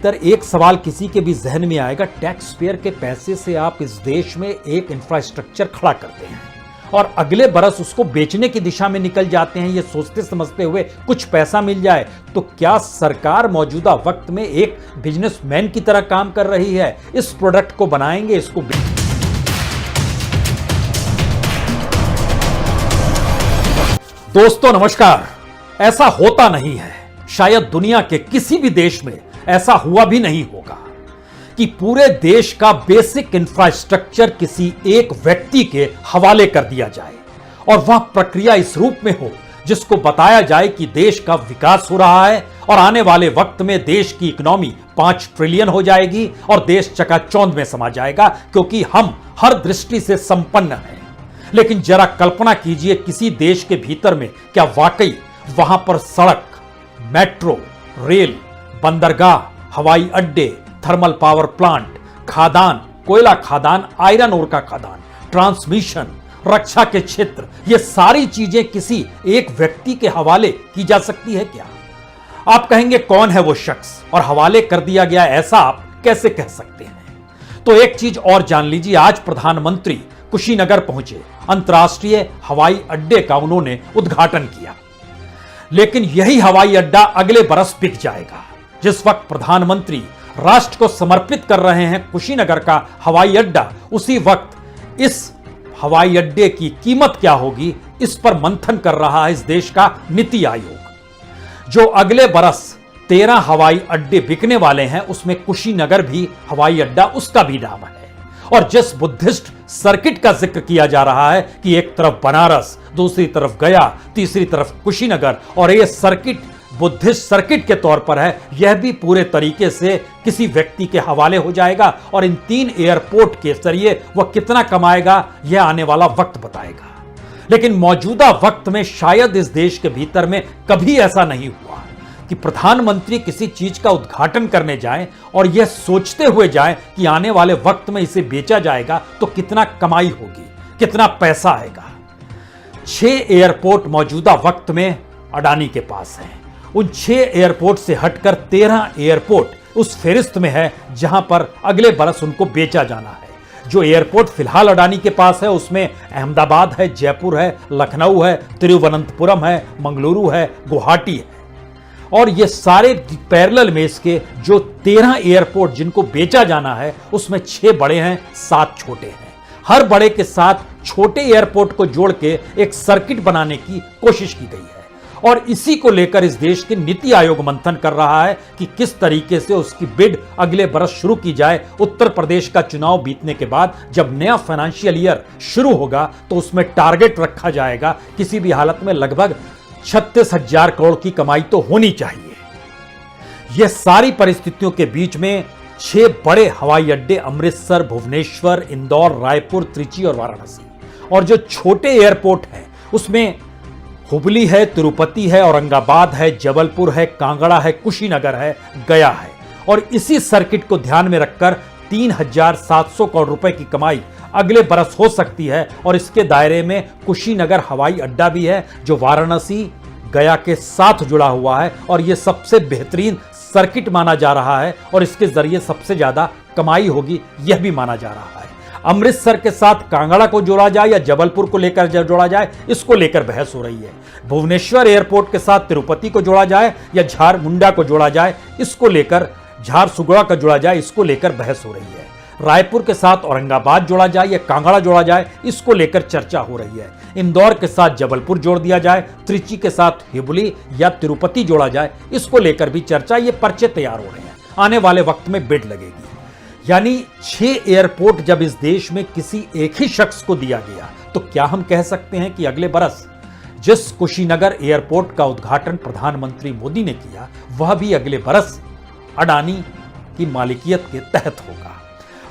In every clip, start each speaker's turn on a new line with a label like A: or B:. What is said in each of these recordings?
A: एक सवाल किसी के भी जहन में आएगा, टैक्स पेयर के पैसे से आप इस देश में एक इंफ्रास्ट्रक्चर खड़ा करते हैं और अगले बरस उसको बेचने की दिशा में निकल जाते हैं, ये सोचते समझते हुए कुछ पैसा मिल जाए। तो क्या सरकार मौजूदा वक्त में एक बिजनेसमैन की तरह काम कर रही है? इस प्रोडक्ट को बनाएंगे, इसको दोस्तों नमस्कार। ऐसा होता नहीं है, शायद दुनिया के किसी भी देश में ऐसा हुआ भी नहीं होगा कि पूरे देश का बेसिक इंफ्रास्ट्रक्चर किसी एक व्यक्ति के हवाले कर दिया जाए और वह प्रक्रिया इस रूप में हो जिसको बताया जाए कि देश का विकास हो रहा है और आने वाले वक्त में देश की इकोनॉमी 5 ट्रिलियन हो जाएगी और देश चकाचौंध में समा जाएगा, क्योंकि हम हर दृष्टि से संपन्न हैं। लेकिन जरा कल्पना कीजिए, किसी देश के भीतर में क्या वाकई वहां पर सड़क, मेट्रो, रेल, बंदरगाह, हवाई अड्डे, थर्मल पावर प्लांट, खादान, कोयला खादान, आयरन ओर का खादान, ट्रांसमिशन, रक्षा के क्षेत्र, ये सारी चीजें किसी एक व्यक्ति के हवाले की जा सकती है क्या? आप कहेंगे कौन है वो शख्स और हवाले कर दिया गया, ऐसा आप कैसे कह सकते हैं? तो एक चीज और जान लीजिए, आज प्रधानमंत्री कुशीनगर पहुंचे, अंतर्राष्ट्रीय हवाई अड्डे का उन्होंने उद्घाटन किया। लेकिन यही हवाई अड्डा अगले बरस बिक जाएगा। जिस वक्त प्रधानमंत्री राष्ट्र को समर्पित कर रहे हैं कुशीनगर का हवाई अड्डा, उसी वक्त इस हवाई अड्डे की कीमत क्या होगी, इस पर मंथन कर रहा है इस देश का नीति आयोग। जो अगले बरस 13 हवाई अड्डे बिकने वाले हैं, उसमें कुशीनगर भी हवाई अड्डा, उसका भी नाम है। और जिस बुद्धिस्ट सर्किट का जिक्र किया जा रहा है कि एक तरफ बनारस, दूसरी तरफ गया, तीसरी तरफ कुशीनगर, और यह सर्किट बुद्धिस्ट सर्किट के तौर पर है, यह भी पूरे तरीके से किसी व्यक्ति के हवाले हो जाएगा। और इन 3 एयरपोर्ट के जरिए वह कितना कमाएगा, यह आने वाला वक्त बताएगा। लेकिन मौजूदा वक्त में शायद इस देश के भीतर में कभी ऐसा नहीं हुआ कि प्रधानमंत्री किसी चीज का उद्घाटन करने जाएं और यह सोचते हुए जाएं कि आने वाले वक्त में इसे बेचा जाएगा तो कितना कमाई होगी, कितना पैसा आएगा। 6 एयरपोर्ट मौजूदा वक्त में अडानी के पास हैं। उन 6 एयरपोर्ट से हटकर 13 एयरपोर्ट उस फेरिस्त में है जहां पर अगले बरस उनको बेचा जाना है। जो एयरपोर्ट फिलहाल अडानी के पास है उसमें अहमदाबाद है, जयपुर है, लखनऊ है, तिरुवनंतपुरम है, मंगलुरु है, गुवाहाटी है। और ये सारे पैरेलल में इसके जो 13 एयरपोर्ट जिनको बेचा जाना है, उसमें 6 बड़े हैं, 7 छोटे हैं। हर बड़े के साथ छोटे एयरपोर्ट को जोड़ के एक सर्किट बनाने की कोशिश की गई है। और इसी को लेकर इस देश के नीति आयोग मंथन कर रहा है कि किस तरीके से उसकी बिड अगले बरस शुरू की जाए। उत्तर प्रदेश का चुनाव बीतने के बाद जब नया फाइनेंशियल ईयर शुरू होगा तो उसमें टारगेट रखा जाएगा, किसी भी हालत में लगभग 36,000 करोड़ की कमाई तो होनी चाहिए। यह सारी परिस्थितियों के बीच में 6 बड़े हवाई अड्डे अमृतसर, भुवनेश्वर, इंदौर, रायपुर, त्रिची और वाराणसी, और जो छोटे एयरपोर्ट हैं उसमें हुबली है, तिरुपति है, औरंगाबाद है, जबलपुर है, कांगड़ा है, कुशीनगर है, गया है। और इसी सर्किट को ध्यान में रखकर 3,700 करोड़ रुपए की कमाई अगले बरस हो सकती है। और इसके दायरे में कुशीनगर हवाई अड्डा भी है जो वाराणसी, गया के साथ जुड़ा हुआ है, और यह सबसे बेहतरीन सर्किट माना जा रहा है और इसके जरिए सबसे ज्यादा कमाई होगी, यह भी माना जा रहा है। अमृतसर के साथ कांगड़ा को जोड़ा जाए या जबलपुर को लेकर जोड़ा जाए, इसको लेकर बहस हो रही है। भुवनेश्वर एयरपोर्ट के साथ तिरुपति को जोड़ा जाए या झारमुंडा को जोड़ा जाए, इसको लेकर झारसुगुड़ा का जोड़ा जाए, इसको लेकर बहस हो रही है। रायपुर के साथ औरंगाबाद जोड़ा जाए या कांगड़ा जोड़ा जाए, इसको लेकर चर्चा हो रही है। इंदौर के साथ जबलपुर जोड़ दिया जाए, त्रिची के साथ हुबली या तिरुपति जोड़ा जाए, इसको लेकर भी चर्चा, ये पर्चे तैयार हो रहे हैं। आने वाले वक्त में बिड लगेगी। यानी 6 एयरपोर्ट जब इस देश में किसी एक ही शख्स को दिया गया, तो क्या हम कह सकते हैं कि अगले बरस जिस कुशीनगर एयरपोर्ट का उद्घाटन प्रधानमंत्री मोदी ने किया, वह भी अगले बरस अडानी की मालिकियत के तहत होगा?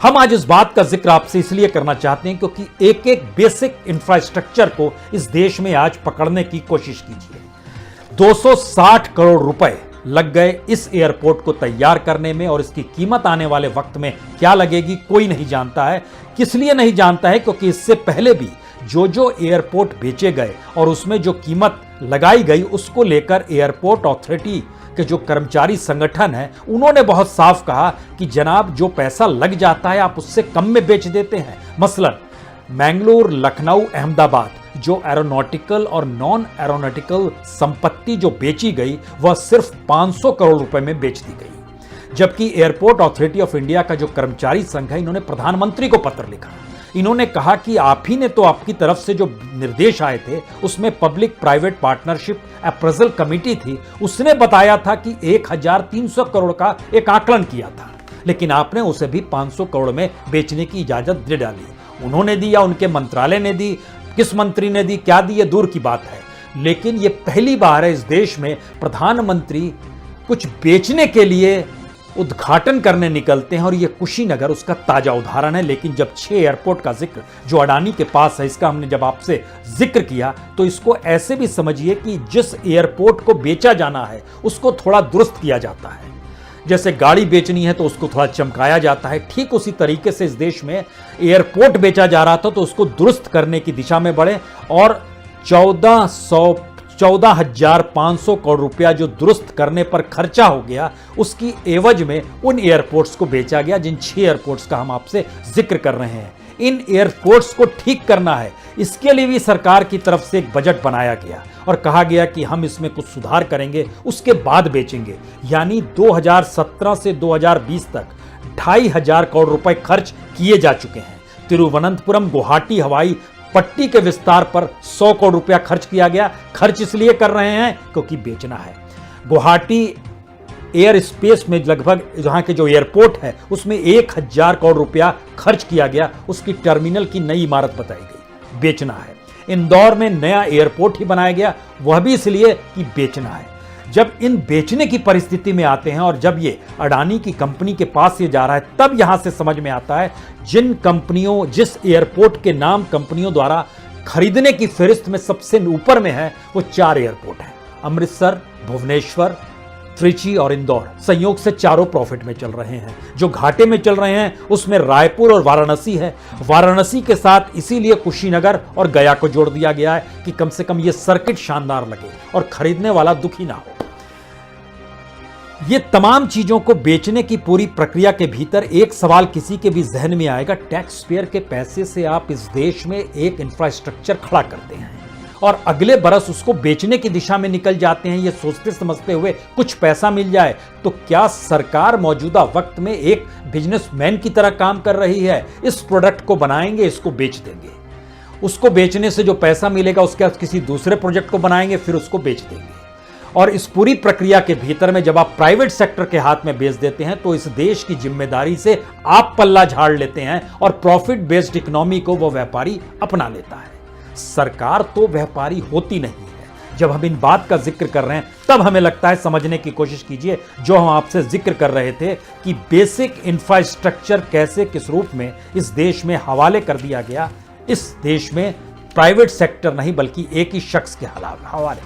A: हम आज इस बात का जिक्र आपसे इसलिए करना चाहते हैं क्योंकि एक एक बेसिक इंफ्रास्ट्रक्चर को इस देश में आज पकड़ने की कोशिश कीजिए। 260 करोड़ रुपए लग गए इस एयरपोर्ट को तैयार करने में, और इसकी कीमत आने वाले वक्त में क्या लगेगी कोई नहीं जानता है। किस लिए नहीं जानता है? क्योंकि इससे पहले भी जो एयरपोर्ट बेचे गए और उसमें जो कीमत लगाई गई, उसको लेकर एयरपोर्ट अथॉरिटी के जो कर्मचारी संगठन है उन्होंने बहुत साफ कहा कि जनाब जो पैसा लग जाता है आप उससे कम में बेच देते हैं। मसलन मैंगलोर, लखनऊ, अहमदाबाद जो एरोनॉटिकल और नॉन एरोनॉटिकल संपत्ति जो बेची गई वह सिर्फ 500 करोड़ रुपए में बेच दी गई। जबकि एयरपोर्ट अथॉरिटी ऑफ इंडिया का जो कर्मचारी संघ है इन्होंने प्रधानमंत्री को पत्र लिखा। इन्होंने कहा कि आप ही ने तो आपकी तरफ से जो निर्देश आए थे उसमें public private partnership appraisal committee थी, उसने बताया था कि 1300 करोड़ का एक आकलन किया था, लेकिन आपने उसे भी 500 करोड़ में बेचने की इजाजत दे डाली। उन्होंने दी या उनके मंत्रालय ने दी, किस मंत्री ने दी, क्या दी, ये दूर की बात है। लेकिन ये पहली बार है इस देश में प्रधानमंत्री कुछ बेचने के लिए उद्घाटन करने निकलते हैं और ये कुशीनगर उसका ताजा उदाहरण है। लेकिन जब 6 एयरपोर्ट का जिक्र जो अडानी के पास है इसका हमने जब आपसे जिक्र किया तो इसको ऐसे भी समझिए कि जिस एयरपोर्ट को बेचा जाना है उसको थोड़ा दुरुस्त किया जाता है। जैसे गाड़ी बेचनी है तो उसको थोड़ा चमकाया जाता है, ठीक उसी तरीके से इस देश में एयरपोर्ट बेचा जा रहा था तो उसको दुरुस्त करने की दिशा में बढ़े और 14,500 करोड़ रुपया जो दुरुस्त करने पर खर्चा हो गया उसकी एवज में उन एयरपोर्ट्स को बेचा गया जिन 6 एयरपोर्ट्स का हम आपसे जिक्र कर रहे हैं। इन एयरपोर्ट्स को ठीक करना है, इसके लिए भी सरकार की तरफ से एक बजट बनाया गया और कहा गया कि हम इसमें कुछ सुधार करेंगे उसके बाद बेचेंगे। यानी 2017 से 2020 तक 2,500 करोड़ रुपए खर्च किए जा चुके हैं। तिरुवनंतपुरम गुवाहाटी हवाई पट्टी के विस्तार पर 100 करोड़ रुपया खर्च किया गया। खर्च इसलिए कर रहे हैं क्योंकि बेचना है। गुवाहाटी एयर स्पेस में लगभग जहां के जो एयरपोर्ट है उसमें 1,000 करोड़ रुपया खर्च किया गया, उसकी टर्मिनल की नई इमारत बताई गई, बेचना है। इंदौर में नया एयरपोर्ट ही बनाया गया, वह भी इसलिए कि बेचना है। जब इन बेचने की परिस्थिति में आते हैं और जब ये अडानी की कंपनी के पास ये जा रहा है तब यहां से समझ में आता है जिन कंपनियों, जिस एयरपोर्ट के नाम कंपनियों द्वारा खरीदने की फहरिस्त में सबसे ऊपर में है वो 4 एयरपोर्ट हैं, अमृतसर, भुवनेश्वर, त्रिची और इंदौर। संयोग से चारों प्रॉफिट में चल रहे हैं। जो घाटे में चल रहे हैं उसमें रायपुर और वाराणसी है। वाराणसी के साथ इसीलिए कुशीनगर और गया को जोड़ दिया गया है कि कम से कम ये सर्किट शानदार लगे और खरीदने वाला दुखी ना हो। ये तमाम चीजों को बेचने की पूरी प्रक्रिया के भीतर एक सवाल किसी के भी जहन में आएगा, टैक्स पेयर के पैसे से आप इस देश में एक इंफ्रास्ट्रक्चर खड़ा करते हैं और अगले बरस उसको बेचने की दिशा में निकल जाते हैं ये सोचते समझते हुए कुछ पैसा मिल जाए। तो क्या सरकार मौजूदा वक्त में एक बिजनेसमैन की तरह काम कर रही है? इस प्रोडक्ट को बनाएंगे, इसको बेच देंगे, उसको बेचने से जो पैसा मिलेगा उसके बाद किसी दूसरे प्रोजेक्ट को बनाएंगे, फिर उसको बेच देंगे। और इस पूरी प्रक्रिया के भीतर में जब आप प्राइवेट सेक्टर के हाथ में बेच देते हैं तो इस देश की जिम्मेदारी से आप पल्ला झाड़ लेते हैं और प्रॉफिट बेस्ड इकोनॉमी को वो व्यापारी अपना लेता है। सरकार तो व्यापारी होती नहीं है। जब हम इन बात का जिक्र कर रहे हैं तब हमें लगता है समझने की कोशिश कीजिए जो हम आपसे जिक्र कर रहे थे कि बेसिक इंफ्रास्ट्रक्चर कैसे किस रूप में इस देश में हवाले कर दिया गया। इस देश में प्राइवेट सेक्टर नहीं बल्कि एक ही शख्स के हवाले।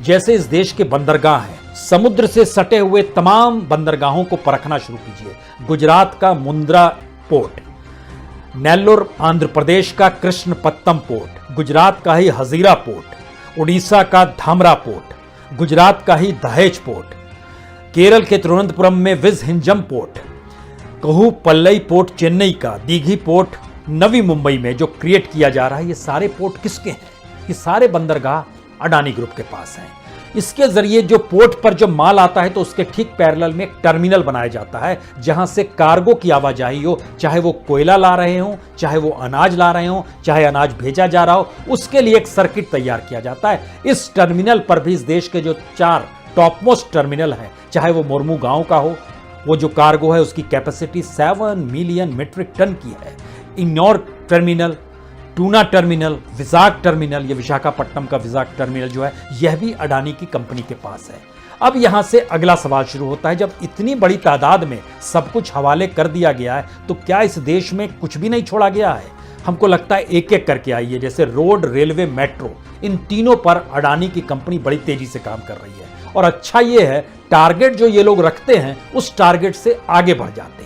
A: जैसे इस देश के बंदरगाह हैं, समुद्र से सटे हुए तमाम बंदरगाहों को परखना शुरू कीजिए। गुजरात का मुंद्रा पोर्ट, नेल्लोर आंध्र प्रदेश का कृष्णपट्टनम पोर्ट, गुजरात का ही हजीरा पोर्ट, उड़ीसा का धामरा पोर्ट, गुजरात का ही दहेज पोर्ट, केरल के तिरुवनंतपुरम में विजहिंजम पोर्ट, कहू पल्लई पोर्ट चेन्नई का, दीघी पोर्ट नवी मुंबई में जो क्रिएट किया जा रहा है, ये सारे पोर्ट किसके हैं? ये सारे बंदरगाह अडानी ग्रुप के पास है। इसके जरिए जो पोर्ट पर जो माल आता है तो उसके ठीक पैरेलल में एक टर्मिनल बनाया जाता है जहां से कार्गो की आवाजाही हो, चाहे वो कोयला ला रहे हो, चाहे वो अनाज ला रहे हो, चाहे अनाज भेजा जा रहा हो, उसके लिए एक सर्किट तैयार किया जाता है। इस टर्मिनल पर भी इस देश के जो 4 टॉप मोस्ट टर्मिनल है, चाहे वो मुर्मू गांव का हो, वो जो कार्गो है उसकी कैपेसिटी 7 मिलियन मीट्रिक टन की है। Ennore terminal, tuna terminal, Vizag terminal, ये विशाखापट्टनम का विजाग टर्मिनल जो है यह भी अडानी की कंपनी के पास है। अब यहां से अगला सवाल शुरू होता है, जब इतनी बड़ी तादाद में सब कुछ हवाले कर दिया गया है तो क्या इस देश में कुछ भी नहीं छोड़ा गया है? हमको लगता है एक एक करके आइए, जैसे रोड, रेलवे, मेट्रो, इन तीनों पर अडानी की कंपनी बड़ी तेजी से काम कर रही है। और अच्छा ये है टारगेट जो ये लोग रखते हैं उस टारगेट से आगे बढ़ जाते हैं।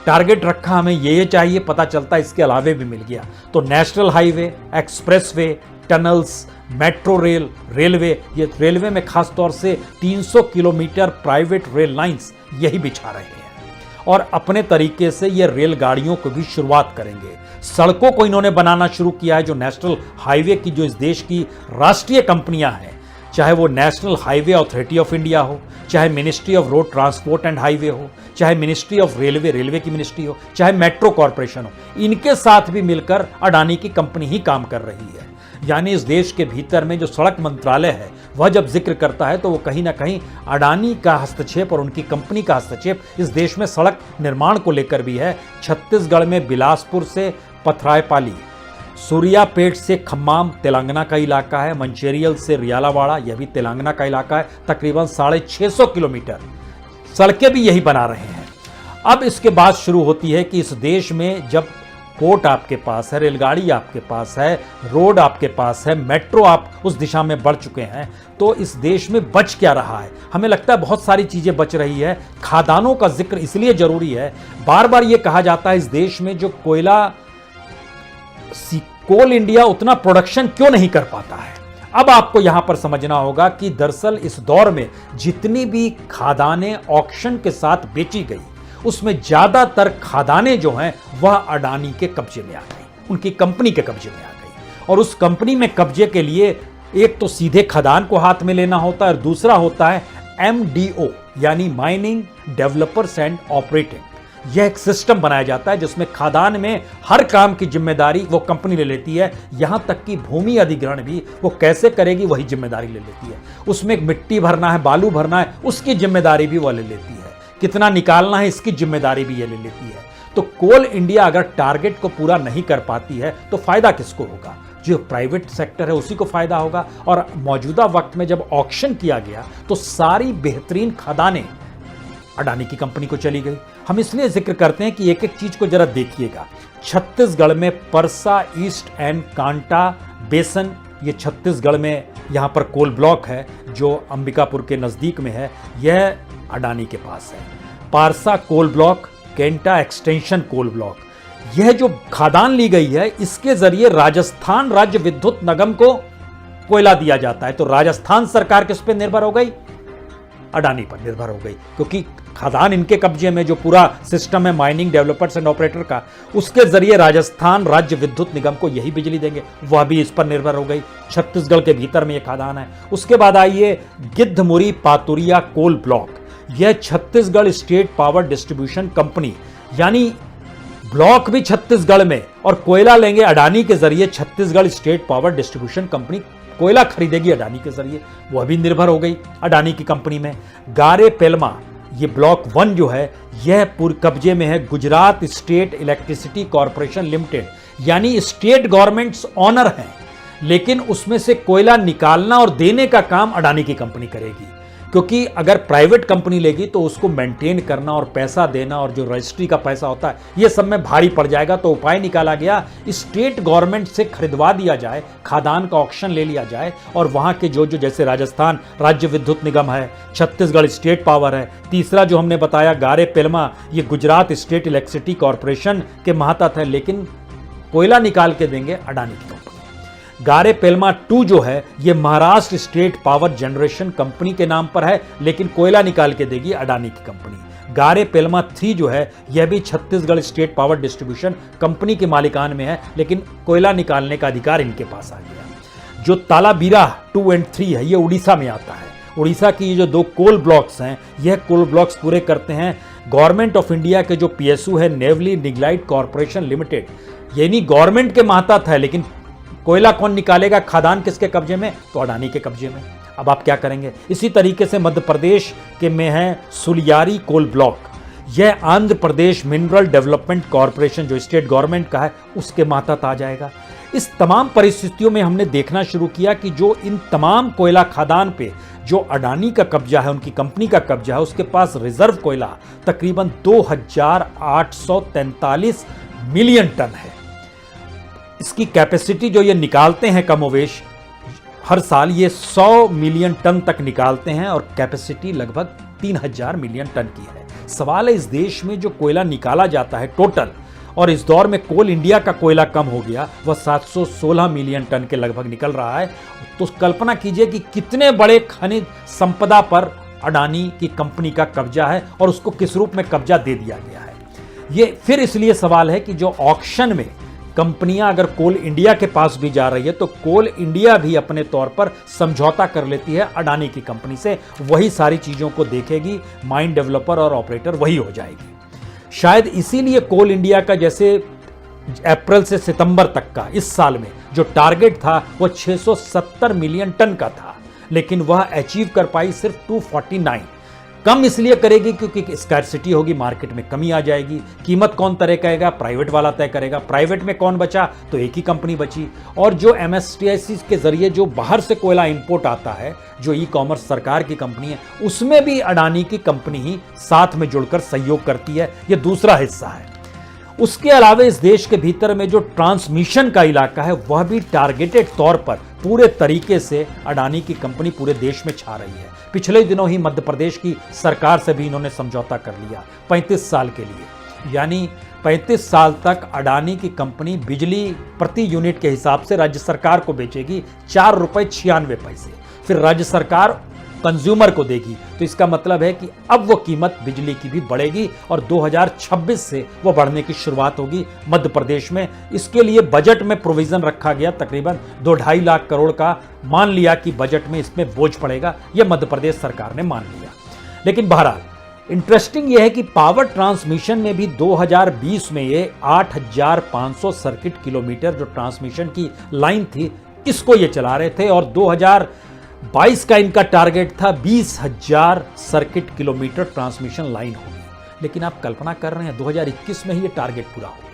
A: टारगेट रखा हमें ये चाहिए, पता चलता है इसके अलावे भी मिल गया। तो national highway, expressway, tunnels, metro rail, railway, ये रेलवे में खास तौर से 300 किलोमीटर प्राइवेट रेल लाइंस यही बिछा रहे हैं और अपने तरीके से ये रेलगाड़ियों को भी शुरुआत करेंगे। सड़कों को इन्होंने बनाना शुरू किया है। जो नेशनल हाईवे की जो इस देश की राष्ट्रीय कंपनियां हैं, चाहे वो national highway authority of India हो, चाहे ministry of road transport and highway हो, चाहे मिनिस्ट्री ऑफ रेलवे, रेलवे की मिनिस्ट्री हो, चाहे मेट्रो कॉरपोरेशन हो, इनके साथ भी मिलकर अडानी की कंपनी ही काम कर रही है। यानी इस देश के भीतर में जो सड़क मंत्रालय है वह जब जिक्र करता है तो वो कहीं ना कहीं अडानी का हस्तक्षेप और उनकी कंपनी का हस्तक्षेप इस देश में सड़क निर्माण को लेकर भी है। छत्तीसगढ़ में बिलासपुर से पथरायपाली, सूर्यापेट से खम्माम तेलंगाना का इलाका है, मंचेरियल से रियालावाड़ा यह भी तेलंगाना का इलाका है। तकरीबन 650 किलोमीटर सड़कें भी यही बना रहे हैं। अब इसके बाद शुरू होती है कि इस देश में जब पोर्ट आपके पास है, रेलगाड़ी आपके पास है, रोड आपके पास है, मेट्रो आप उस दिशा में बढ़ चुके हैं, तो इस देश में बच क्या रहा है? हमें लगता है बहुत सारी चीजें बच रही है। खादानों का जिक्र इसलिए जरूरी है, बार बार यह कहा जाता है इस देश में जो कोल इंडिया उतना प्रोडक्शन क्यों नहीं कर पाता है। अब आपको यहां पर समझना होगा कि दरअसल इस दौर में जितनी भी खादानें ऑक्शन के साथ बेची गई, उसमें ज्यादातर खादानें जो हैं वह अडानी के कब्जे में आ गई, उनकी कंपनी के कब्जे में आ गई। और उस कंपनी में कब्जे के लिए एक तो सीधे खदान को हाथ में लेना होता है और दूसरा होता है MDO यानी माइनिंग डेवलपर्स एंड ऑपरेटिंग। यह एक सिस्टम बनाया जाता है जिसमें खादान में हर काम की जिम्मेदारी वो कंपनी ले लेती है, यहां तक कि भूमि अधिग्रहण भी वो कैसे करेगी वही जिम्मेदारी ले लेती है। उसमें मिट्टी भरना है, बालू भरना है, उसकी जिम्मेदारी भी वो ले लेती है। कितना निकालना है इसकी जिम्मेदारी भी ये ले लेती है। तो कोल इंडिया अगर टारगेट को पूरा नहीं कर पाती है तो फायदा किसको होगा? जो प्राइवेट सेक्टर है उसी को फायदा होगा। और मौजूदा वक्त में जब ऑक्शन किया गया तो सारी बेहतरीन खदानें अडानी की कंपनी को चली गई। हम इसलिए जिक्र करते हैं कि एक एक चीज को जरा देखिएगा। छत्तीसगढ़ में परसा ईस्ट एंड कांटा बेसन, ये छत्तीसगढ़ में यहाँ पर कोल ब्लॉक है जो अंबिकापुर के नज़दीक में है, यह अडानी के पास है। Parsa coal block, Kenta extension coal block, यह जो खादान ली गई है इसके जरिए राजस्थान राज्य विद्युत निगम को कोयला दिया जाता है। तो राजस्थान सरकार किस पे निर्भर हो गई? अडानी पर निर्भर हो गई, क्योंकि खदान इनके कब्जे में जो पूरा सिस्टम है माइनिंग डेवलपर्स एंड ऑपरेटर का, उसके जरिए राजस्थान राज्य विद्युत निगम को यही बिजली देंगे, वह भी इस पर निर्भर हो गई। छत्तीसगढ़ के भीतर में यह खदान है। उसके बाद आइए गिद्धमुरी पातुरिया कोल ब्लॉक, यह Chhattisgarh state power distribution company, यानी ब्लॉक भी छत्तीसगढ़ में और कोयला लेंगे अडानी के जरिए। Chhattisgarh state power distribution company कोयला खरीदेगी अडानी के जरिए, वह भी निर्भर हो गई अडानी की कंपनी में। गारे पेलमा, ये ब्लॉक 1 जो है यह पूरे कब्जे में है Gujarat state electricity corporation limited, यानी स्टेट गवर्नमेंट्स ऑनर हैं, लेकिन उसमें से कोयला निकालना और देने का काम अडानी की कंपनी करेगी। क्योंकि अगर प्राइवेट कंपनी लेगी तो उसको मेंटेन करना और पैसा देना और जो रजिस्ट्री का पैसा होता है ये सब में भारी पड़ जाएगा। तो उपाय निकाला गया स्टेट गवर्नमेंट से खरीदवा दिया जाए, खादान का ऑक्शन ले लिया जाए और वहां के जो जैसे राजस्थान राज्य विद्युत निगम है, छत्तीसगढ़ स्टेट पावर है, तीसरा जो हमने बताया गारे पेलमा, ये गुजरात स्टेट इलेक्ट्रिसिटी कॉरपोरेशन के मातहत है, लेकिन कोयला निकाल के देंगे अडानी की कंपनी। गारे पेलमा 2 जो है ये Maharashtra state power generation company के नाम पर है, लेकिन कोयला निकाल के देगी अडानी की कंपनी। गारे पेलमा 3 जो है यह भी Chhattisgarh state power distribution company के मालिकान में है, लेकिन कोयला निकालने का अधिकार इनके पास आ गया। जो तालाबीरा 2 और 3 है ये उड़ीसा में आता है। उड़ीसा की ये जो 2 कोल ब्लॉक्स हैं, यह कोल ब्लॉक्स पूरे करते हैं गवर्नमेंट ऑफ इंडिया के जो PSU है नेवली निगलाइट कॉरपोरेशन लिमिटेड, यानी गवर्नमेंट के मातहत है, लेकिन कोयला कौन निकालेगा, खादान किसके कब्जे में? तो अडानी के कब्जे में। अब आप क्या करेंगे? इसी तरीके से मध्य प्रदेश के में है सुलियारी कोल ब्लॉक, यह Andhra Pradesh mineral development corporation जो स्टेट गवर्नमेंट का है उसके मातहत आ जाएगा। इस तमाम परिस्थितियों में हमने देखना शुरू किया कि जो इन तमाम कोयला खादान पे जो अडानी का कब्जा है, उनकी कंपनी का कब्जा है, उसके पास रिजर्व कोयला तकरीबन 2843 मिलियन टन है। इसकी कैपेसिटी जो ये निकालते हैं कमोवेश हर साल ये 100 मिलियन टन तक निकालते हैं और कैपेसिटी लगभग 3000 मिलियन टन की है। सवाल है इस देश में जो कोयला निकाला जाता है टोटल, और इस दौर में कोल इंडिया का कोयला कम हो गया, वह 716 मिलियन टन के लगभग निकल रहा है। तो कल्पना कीजिए कि कितने बड़े खनिज संपदा पर अडानी की कंपनी का कब्जा है और उसको किस रूप में कब्जा दे दिया गया है। ये फिर इसलिए सवाल है कि जो ऑक्शन में कंपनियां अगर कोल इंडिया के पास भी जा रही है तो कोल इंडिया भी अपने तौर पर समझौता कर लेती है अडानी की कंपनी से, वही सारी चीजों को देखेगी, माइन डेवलपर और ऑपरेटर वही हो जाएगी। शायद इसीलिए कोल इंडिया का जैसे अप्रैल से सितंबर तक का इस साल में जो टारगेट था वो 670 मिलियन टन का था, लेकिन वह अचीव कर पाई सिर्फ 249। कम इसलिए करेगी क्योंकि स्कैर्सिटी होगी, मार्केट में कमी आ जाएगी। कीमत कौन तय करेगा? प्राइवेट वाला तय करेगा। प्राइवेट में कौन बचा? तो एक ही कंपनी बची। और जो MSTIC के जरिए जो बाहर से कोयला इंपोर्ट आता है, जो ई-कॉमर्स सरकार की कंपनी है, उसमें भी अडानी की कंपनी ही साथ में जुड़कर सहयोग करती है। यह दूसरा हिस्सा है। उसके अलावा इस देश के भीतर में जो ट्रांसमिशन का इलाका है वह भी टारगेटेड तौर पर पूरे तरीके से अडानी की कंपनी पूरे देश में छा रही है। पिछले दिनों ही मध्य प्रदेश की सरकार से भी इन्होंने समझौता कर लिया 35 साल के लिए, यानी 35 साल तक अडानी की कंपनी बिजली प्रति यूनिट के हिसाब से राज्य सरकार को बेचेगी 4.96 रुपए। फिर राज्य सरकार कंज्यूमर को देगी। तो इसका मतलब है कि अब वो कीमत बिजली की भी बढ़ेगी और 2026 से वो बढ़ने की शुरुआत होगी मध्य प्रदेश में। इसके लिए बजट में प्रोविजन रखा गया, तकरीबन 2-2.5 लाख करोड़ का मान लिया कि बजट में इसमें बोझ पड़ेगा। यह मध्य प्रदेश सरकार ने मान लिया। लेकिन बहरहाल इंटरेस्टिंग यह है कि पावर ट्रांसमिशन में भी 2020 में ये 8,500 सर्किट किलोमीटर जो ट्रांसमिशन की लाइन थी, इसको ये चला रहे थे और 2022 का इनका टारगेट था 20,000 सर्किट किलोमीटर ट्रांसमिशन लाइन होगी। लेकिन आप कल्पना कर रहे हैं 2021 में ही ये टारगेट पूरा हो गया।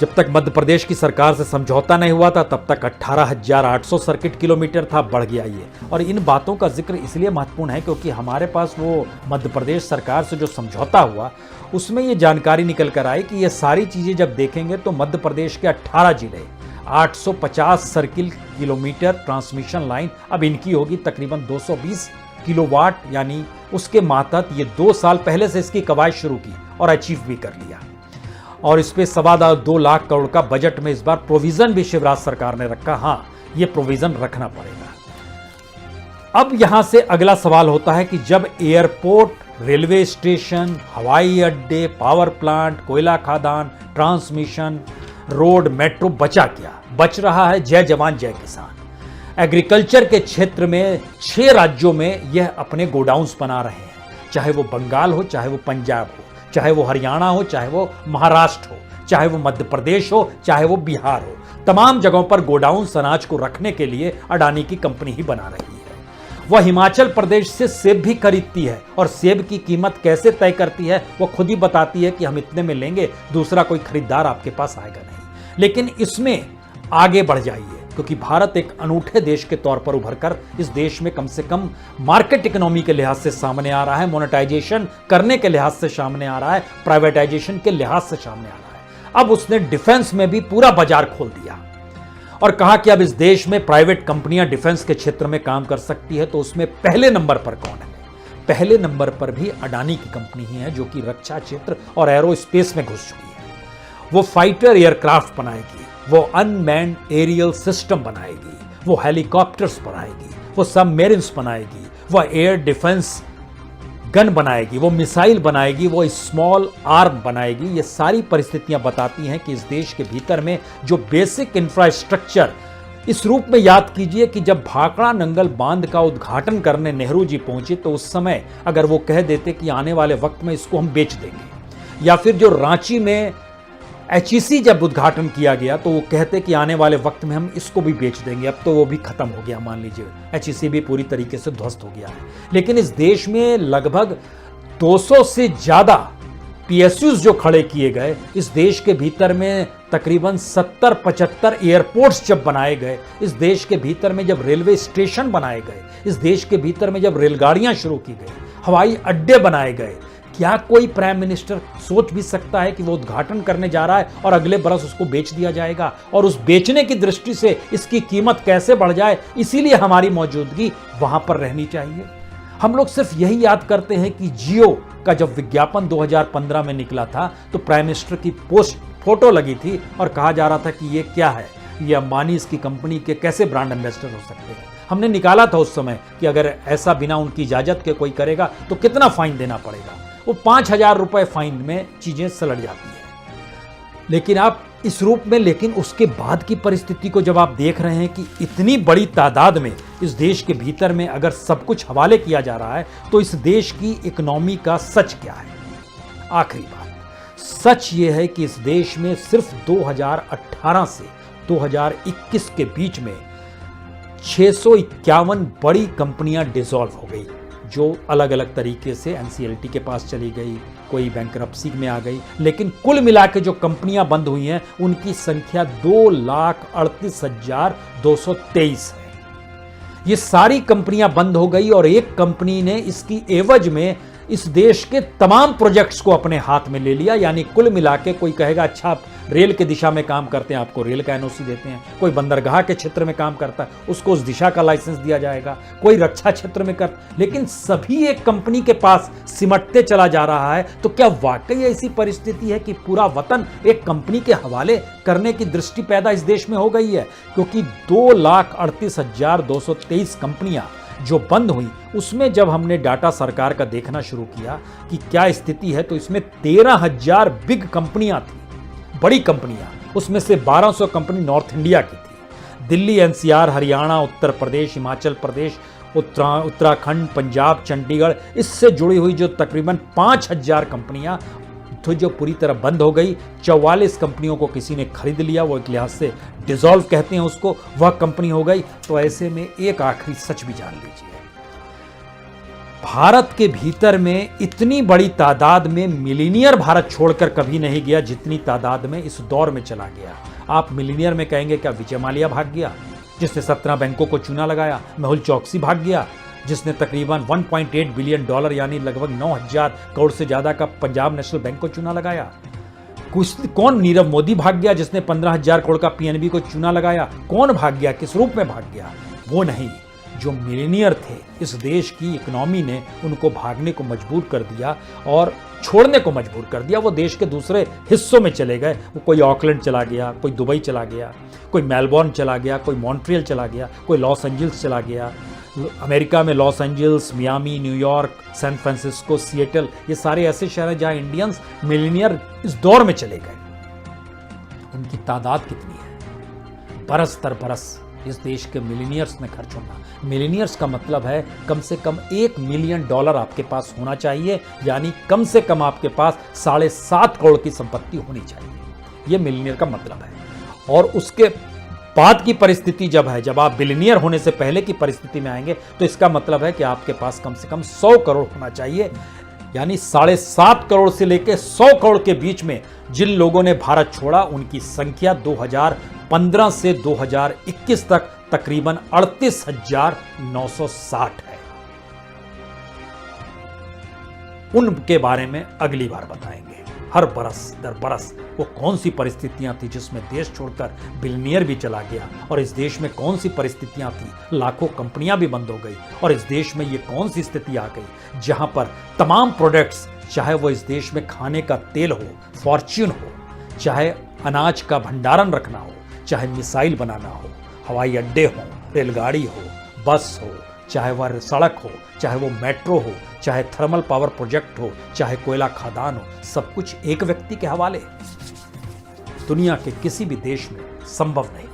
A: जब तक मध्य प्रदेश की सरकार से समझौता नहीं हुआ था तब तक 18,800 सर्किट किलोमीटर था, बढ़ गया ये। और इन बातों का जिक्र इसलिए महत्वपूर्ण है क्योंकि हमारे पास वो मध्य प्रदेश सरकार से जो समझौता हुआ उसमें ये जानकारी निकल कर आई कि ये सारी चीजें जब देखेंगे तो मध्य प्रदेश के 18 जिले 850 सर्किल किलोमीटर ट्रांसमिशन लाइन अब इनकी होगी, तकरीबन 220 किलोवाट, यानी उसके मातहत ये 2 साल पहले से इसकी कवायद शुरू की और अचीव भी कर लिया। और इस पे 2.25 लाख करोड़ का बजट में इस बार प्रोविजन भी शिवराज सरकार ने रखा। हाँ, ये प्रोविजन रखना पड़ेगा। अब यहां से अगला सवाल होता है कि जब एयरपोर्ट, रेलवे स्टेशन, हवाई अड्डे, पावर प्लांट, कोयला खदान, ट्रांसमिशन, रोड, मेट्रो, बचा क्या? बच रहा है जय जवान जय किसान। एग्रीकल्चर के क्षेत्र में 6 राज्यों में यह अपने गोडाउन्स बना रहे हैं, चाहे वो बंगाल हो, चाहे वो पंजाब हो, चाहे वो हरियाणा हो, चाहे वो महाराष्ट्र हो, चाहे वो मध्य प्रदेश हो, चाहे वो बिहार हो। तमाम जगहों पर गोडाउन्स अनाज को रखने के लिए अडानी की कंपनी ही बना रही है। वह हिमाचल प्रदेश से सेब भी खरीदती है और सेब की कीमत कैसे तय करती है वो खुद ही बताती है कि हम इतने में लेंगे, दूसरा कोई खरीदार आपके पास आएगा नहीं। लेकिन इसमें आगे बढ़ जाइए क्योंकि भारत एक अनूठे देश के तौर पर उभरकर इस देश में कम से कम मार्केट इकोनॉमी के लिहाज से सामने आ रहा है, मोनेटाइजेशन करने के लिहाज से सामने आ रहा है, प्राइवेटाइजेशन के लिहाज से सामने आ रहा है। अब उसने डिफेंस में भी पूरा बाजार खोल दिया और कहा कि अब इस देश में प्राइवेट कंपनियां डिफेंस के क्षेत्र में काम कर सकती है। तो उसमें पहले नंबर पर कौन है? पहले नंबर पर भी अडानी की कंपनी ही है जो कि रक्षा क्षेत्र और एरोस्पेस में घुस चुकी है। वो फाइटर एयरक्राफ्ट बनाएगी, वो अनमैन्ड एरियल सिस्टम बनाएगी, वो हेलीकॉप्टर्स बनाएगी, वो सबमरीन्स बनाएगी, वो एयर डिफेंस गन बनाएगी, वो मिसाइल बनाएगी, वो स्मॉल आर्म बनाएगी। ये सारी परिस्थितियां बताती हैं कि इस देश के भीतर में जो बेसिक इंफ्रास्ट्रक्चर, इस रूप में याद कीजिए कि जब भाखड़ा नंगल बांध का उद्घाटन करने नेहरू जी पहुंचे तो उस समय अगर वो कह देते कि आने वाले वक्त में इसको हम बेच देंगे, या फिर जो रांची में HEC जब उद्घाटन किया गया तो वो कहते कि आने वाले वक्त में हम इसको भी बेच देंगे, अब तो वो भी खत्म हो गया, मान लीजिए HEC भी पूरी तरीके से ध्वस्त हो गया है। लेकिन इस देश में लगभग 200 से ज्यादा PSUs जो खड़े किए गए, इस देश के भीतर में तकरीबन 70-75 एयरपोर्ट्स जब बनाए गए, इस देश के भीतर में जब रेलवे स्टेशन बनाए गए, इस देश के भीतर में जब रेलगाड़ियां शुरू की गई, हवाई अड्डे बनाए गए, क्या कोई प्राइम मिनिस्टर सोच भी सकता है कि वो उद्घाटन करने जा रहा है और अगले बरस उसको बेच दिया जाएगा? और उस बेचने की दृष्टि से इसकी कीमत कैसे बढ़ जाए, इसीलिए हमारी मौजूदगी वहां पर रहनी चाहिए। हम लोग सिर्फ यही याद करते हैं कि जियो का जब विज्ञापन 2015 में निकला था तो प्राइम मिनिस्टर की पोस्ट फोटो लगी थी और कहा जा रहा था कि ये क्या है, ये अंबानी इसकी कंपनी के कैसे ब्रांड एम्बेसडर हो सकते हैं। हमने निकाला था उस समय कि अगर ऐसा बिना उनकी इजाजत के कोई करेगा तो कितना फाइन देना पड़ेगा। वो 5,000 रुपए फाइन में चीजें सलट जाती है। लेकिन आप इस रूप में, लेकिन उसके बाद की परिस्थिति को जब आप देख रहे हैं कि इतनी बड़ी तादाद में इस देश के भीतर में अगर सब कुछ हवाले किया जा रहा है तो इस देश की इकोनॉमी का सच क्या है। आखिरी बात, सच ये है कि इस देश में सिर्फ 2018 से 2021 के बीच में 651 बड़ी कंपनियां डिसॉल्व हो गई, जो अलग अलग तरीके से एनसीएलटी के पास चली गई, कोई बैंकरप्सी में आ गई। लेकिन कुल मिला के जो कंपनियां बंद हुई हैं उनकी संख्या 2,38,223 है। ये सारी कंपनियां बंद हो गई और एक कंपनी ने इसकी एवज में इस देश के तमाम प्रोजेक्ट्स को अपने हाथ में ले लिया। यानी कुल मिला के कोई कहेगा अच्छा आप रेल के दिशा में काम करते हैं, आपको रेल का एनओसी देते हैं। कोई बंदरगाह के क्षेत्र में काम करता है, उसको उस दिशा का लाइसेंस दिया जाएगा। कोई रक्षा क्षेत्र में लेकिन सभी एक कंपनी के पास सिमटते चला जा रहा है। तो क्या वाकई ऐसी परिस्थिति है कि पूरा वतन एक कंपनी के हवाले करने की दृष्टि पैदा इस देश में हो गई है? क्योंकि 2,38,223 कंपनियां जो बंद हुई, उसमें जब हमने डाटा सरकार का देखना शुरू किया कि क्या स्थिति है, तो इसमें 13,000 बिग कंपनियां थी, बड़ी कंपनियां। उसमें से 1200 कंपनी नॉर्थ इंडिया की थी। दिल्ली, एनसीआर, हरियाणा, उत्तर प्रदेश, हिमाचल प्रदेश, उत्तराखंड, पंजाब, चंडीगढ़, इससे जुड़ी हुई जो तकरीबन 5,000 कंपनियां तो जो पूरी तरह बंद हो गई। 44 कंपनियों को किसी ने खरीद लिया, वो एक लिहाज से डिसॉल्व कहते हैं उसको, वह कंपनी हो गई। तो ऐसे में एक आखिरी सच भी जान लीजिए, भारत के भीतर में इतनी बड़ी तादाद में मिलीनियर भारत छोड़कर कभी नहीं गया जितनी तादाद में इस दौर में चला गया। आप मिलीनियर में कहेंगे क्या विजय माल्या भाग गया, जिसने 17 बैंकों को चूना लगाया? मेहुल चौकसी भाग गया, जिसने तकरीबन $1.8 बिलियन यानी लगभग 9,000 करोड़ से ज्यादा का पंजाब नेशनल बैंक को चूना लगाया? कौन? नीरव मोदी भाग गया, जिसने 15,000 करोड़ का पीएनबी को चूना लगाया? कौन भाग गया, किस रूप में भाग गया? वो नहीं, जो मिलीनियर थे इस देश की इकोनॉमी ने उनको भागने को मजबूर कर दिया और छोड़ने को मजबूर कर दिया। वो देश के दूसरे हिस्सों में चले गए। वो कोई ऑकलैंड चला गया, कोई दुबई चला गया, कोई मेलबोर्न चला गया, कोई मॉन्ट्रियल चला गया, कोई लॉस एंजल्स चला गया। अमेरिका में Los Angeles, Miami, New York, San Francisco, Seattle, ये सारे ऐसे शहर हैं जहां इंडियंस मिलीनियर इस दौर में चले गए। उनकी तादाद कितनी है? बरस दर बरस इस देश के मिलीनियर्स ने खर्च होना। मिलीनियर्स का मतलब है कम से कम $1 मिलियन आपके पास होना चाहिए, यानी कम से कम आपके पास 7.5 करोड़ की संपत्ति होनी चाहिए। यह मिलीनियर का मतलब है। और उसके बाद की परिस्थिति जब है, जब आप बिलियनियर होने से पहले की परिस्थिति में आएंगे, तो इसका मतलब है कि आपके पास कम से कम 100 करोड़ होना चाहिए। यानी 7.5 करोड़ से लेकर 100 करोड़ के बीच में जिन लोगों ने भारत छोड़ा, उनकी संख्या 2015 से 2021 तक तकरीबन 38,960 है। उनके बारे में अगली बार बताएंगे। हर बरस दर बरस वो कौन सी परिस्थितियां थी जिसमें देश छोड़कर बिलियनियर भी चला गया, और इस देश में कौन सी परिस्थितियां थी, लाखों कंपनियां भी बंद हो गई, और इस देश में ये कौन सी स्थिति आ गई जहां पर तमाम प्रोडक्ट्स, चाहे वो इस देश में खाने का तेल हो, फॉर्च्यून हो, चाहे अनाज का भंडारण रखना हो, चाहे मिसाइल बनाना हो, हवाई अड्डे हो, रेलगाड़ी हो, बस हो, चाहे वह सड़क हो, चाहे वो मेट्रो हो, चाहे थर्मल पावर प्रोजेक्ट हो, चाहे कोयला खदान हो, सब कुछ एक व्यक्ति के हवाले। दुनिया के किसी भी देश में संभव नहीं है,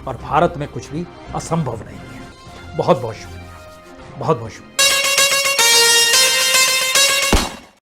A: और भारत में कुछ भी असंभव नहीं है। बहुत बहुत शुक्रिया, बहुत बहुत शुक्रिया।